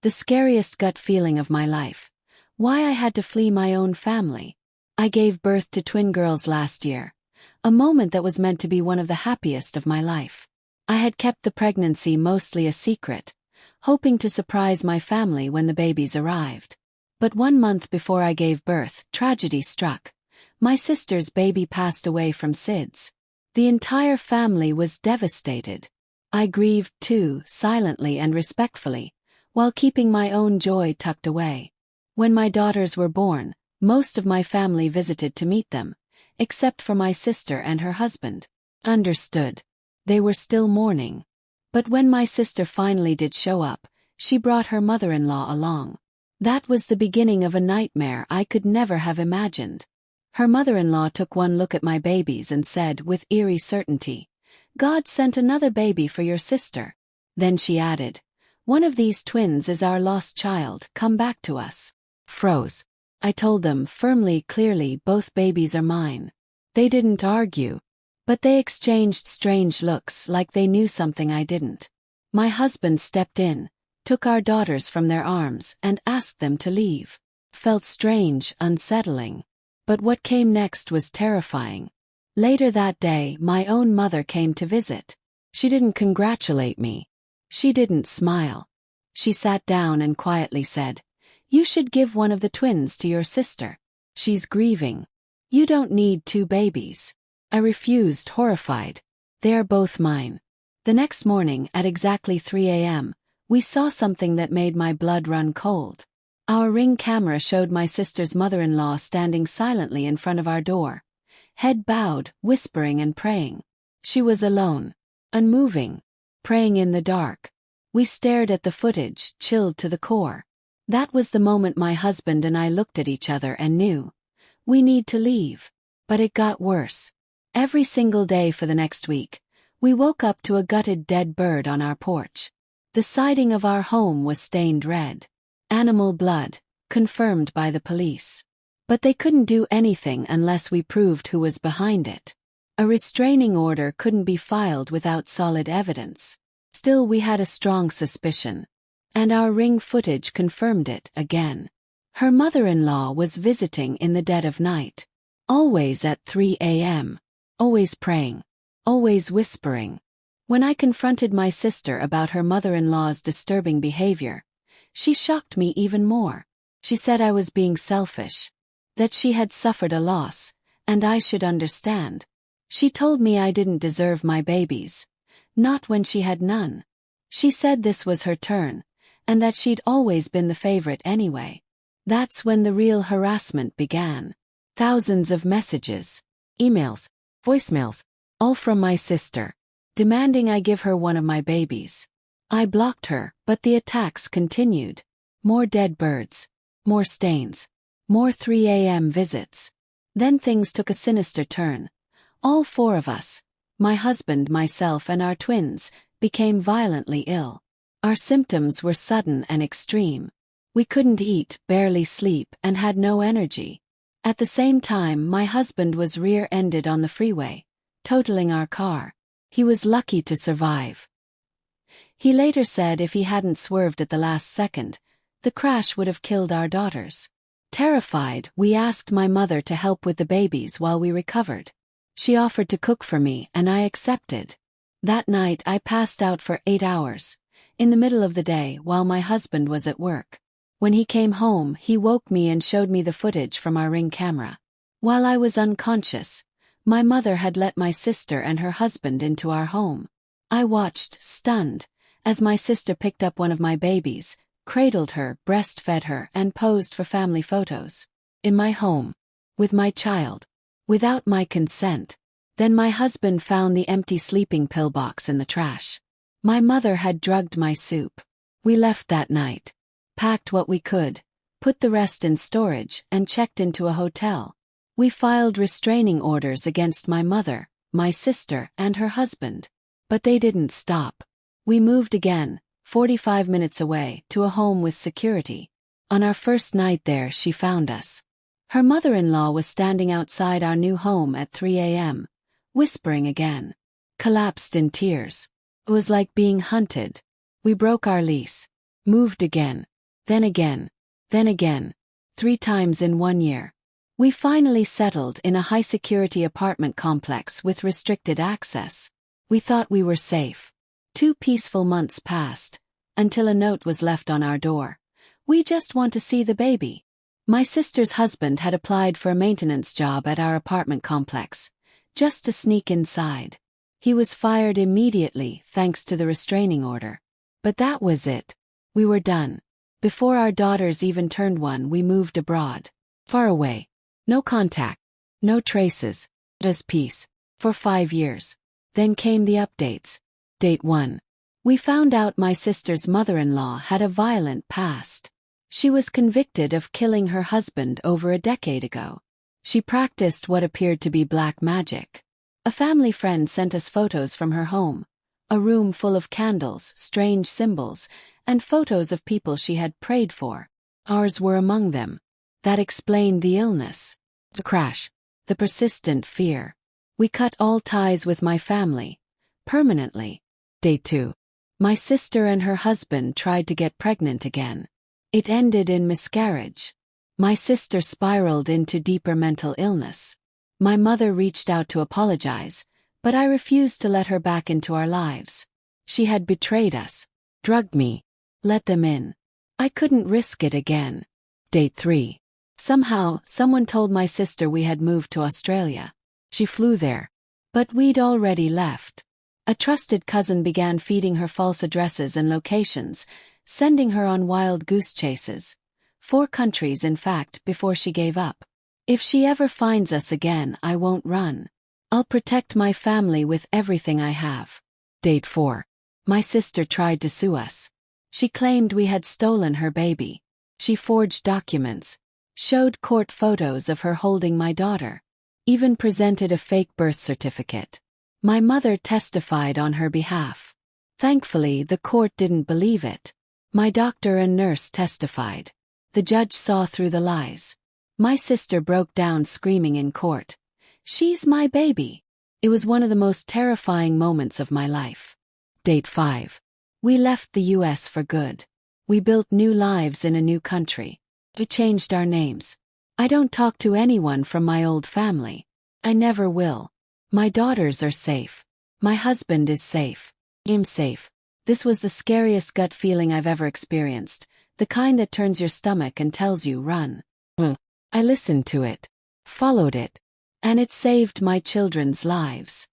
The scariest gut feeling of my life. Why I had to flee my own family. I gave birth to twin girls last year. A moment that was meant to be one of the happiest of my life. I had kept the pregnancy mostly a secret, hoping to surprise my family when the babies arrived. But 1 month before I gave birth, tragedy struck. My sister's baby passed away from SIDS. The entire family was devastated. I grieved too, silently and respectfully, while keeping my own joy tucked away. When my daughters were born, most of my family visited to meet them, except for my sister and her husband. Understood. They were still mourning. But when my sister finally did show up, she brought her mother-in-law along. That was the beginning of a nightmare I could never have imagined. Her mother-in-law took one look at my babies and said with eerie certainty, "God sent another baby for your sister." Then she added, "One of these twins is our lost child, come back to us." Froze. I told them firmly, clearly, both babies are mine. They didn't argue, but they exchanged strange looks like they knew something I didn't. My husband stepped in, took our daughters from their arms and asked them to leave. Felt strange, unsettling. But what came next was terrifying. Later that day, my own mother came to visit. She didn't congratulate me. She didn't smile. She sat down and quietly said, "You should give one of the twins to your sister. She's grieving. You don't need 2 babies." I refused, horrified. "They are both mine." The next morning, at exactly 3 a.m., we saw something that made my blood run cold. Our Ring camera showed my sister's mother-in-law standing silently in front of our door, head bowed, whispering and praying. She was alone, unmoving, praying in the dark. We stared at the footage, chilled to the core. That was the moment my husband and I looked at each other and knew, we need to leave. But it got worse. Every single day for the next week, we woke up to a gutted dead bird on our porch. The siding of our home was stained red. Animal blood, confirmed by the police. But they couldn't do anything unless we proved who was behind it. A restraining order couldn't be filed without solid evidence. Still, we had a strong suspicion. And our Ring footage confirmed it again. Her mother-in-law was visiting in the dead of night. Always at 3 a.m. Always praying. Always whispering. When I confronted my sister about her mother-in-law's disturbing behavior, she shocked me even more. She said I was being selfish. That she had suffered a loss, and I should understand. She told me I didn't deserve my babies. Not when she had none. She said this was her turn, and that she'd always been the favorite anyway. That's when the real harassment began. Thousands of messages, emails, voicemails, all from my sister, demanding I give her one of my babies. I blocked her, but the attacks continued. More dead birds. More stains. More 3 a.m. visits. Then things took a sinister turn. All 4 of us, my husband, myself and our twins, became violently ill. Our symptoms were sudden and extreme. We couldn't eat, barely sleep, and had no energy. At the same time, my husband was rear-ended on the freeway, totaling our car. He was lucky to survive. He later said if he hadn't swerved at the last second, the crash would have killed our daughters. Terrified, we asked my mother to help with the babies while we recovered. She offered to cook for me, and I accepted. That night I passed out for 8 hours, in the middle of the day while my husband was at work. When he came home, he woke me and showed me the footage from our Ring camera. While I was unconscious, my mother had let my sister and her husband into our home. I watched, stunned, as my sister picked up one of my babies, cradled her, breastfed her, and posed for family photos. In my home. With my child. Without my consent. Then my husband found the empty sleeping pill box in the trash. My mother had drugged my soup. We left that night. Packed what we could, put the rest in storage, and checked into a hotel. We filed restraining orders against my mother, my sister, and her husband. But they didn't stop. We moved again, 45 minutes away, to a home with security. On our first night there, she found us. Her mother-in-law was standing outside our new home at 3 a.m., whispering again. Collapsed in tears. It was like being hunted. We broke our lease. Moved again. Then again. Then again. 3 times in 1 year. We finally settled in a high-security apartment complex with restricted access. We thought we were safe. 2 peaceful months passed, until a note was left on our door. "We just want to see the baby." My sister's husband had applied for a maintenance job at our apartment complex, just to sneak inside. He was fired immediately thanks to the restraining order. But that was it. We were done. Before our daughters even turned 1, we moved abroad. Far away. No contact. No traces. Just peace. For 5 years. Then came the updates. Date 1. We found out my sister's mother-in-law had a violent past. She was convicted of killing her husband over a decade ago. She practiced what appeared to be black magic. A family friend sent us photos from her home. A room full of candles, strange symbols, and photos of people she had prayed for. Ours were among them. That explained the illness. The crash. The persistent fear. We cut all ties with my family. Permanently. Day 2. My sister and her husband tried to get pregnant again. It ended in miscarriage. My sister spiraled into deeper mental illness. My mother reached out to apologize, but I refused to let her back into our lives. She had betrayed us, drugged me, let them in. I couldn't risk it again. Date 3. Somehow, someone told my sister we had moved to Australia. She flew there. But we'd already left. A trusted cousin began feeding her false addresses and locations, sending her on wild goose chases. 4 countries in fact before she gave up. "If she ever finds us again, I won't run. I'll protect my family with everything I have." Date 4. My sister tried to sue us. She claimed we had stolen her baby. She forged documents, showed court photos of her holding my daughter, even presented a fake birth certificate. My mother testified on her behalf. Thankfully, the court didn't believe it. My doctor and nurse testified. The judge saw through the lies. My sister broke down screaming in court. "She's my baby." It was one of the most terrifying moments of my life. Date 5. We left the US for good. We built new lives in a new country. We changed our names. I don't talk to anyone from my old family. I never will. My daughters are safe. My husband is safe. I'm safe. This was the scariest gut feeling I've ever experienced, the kind that turns your stomach and tells you run. I listened to it, followed it, and it saved my children's lives.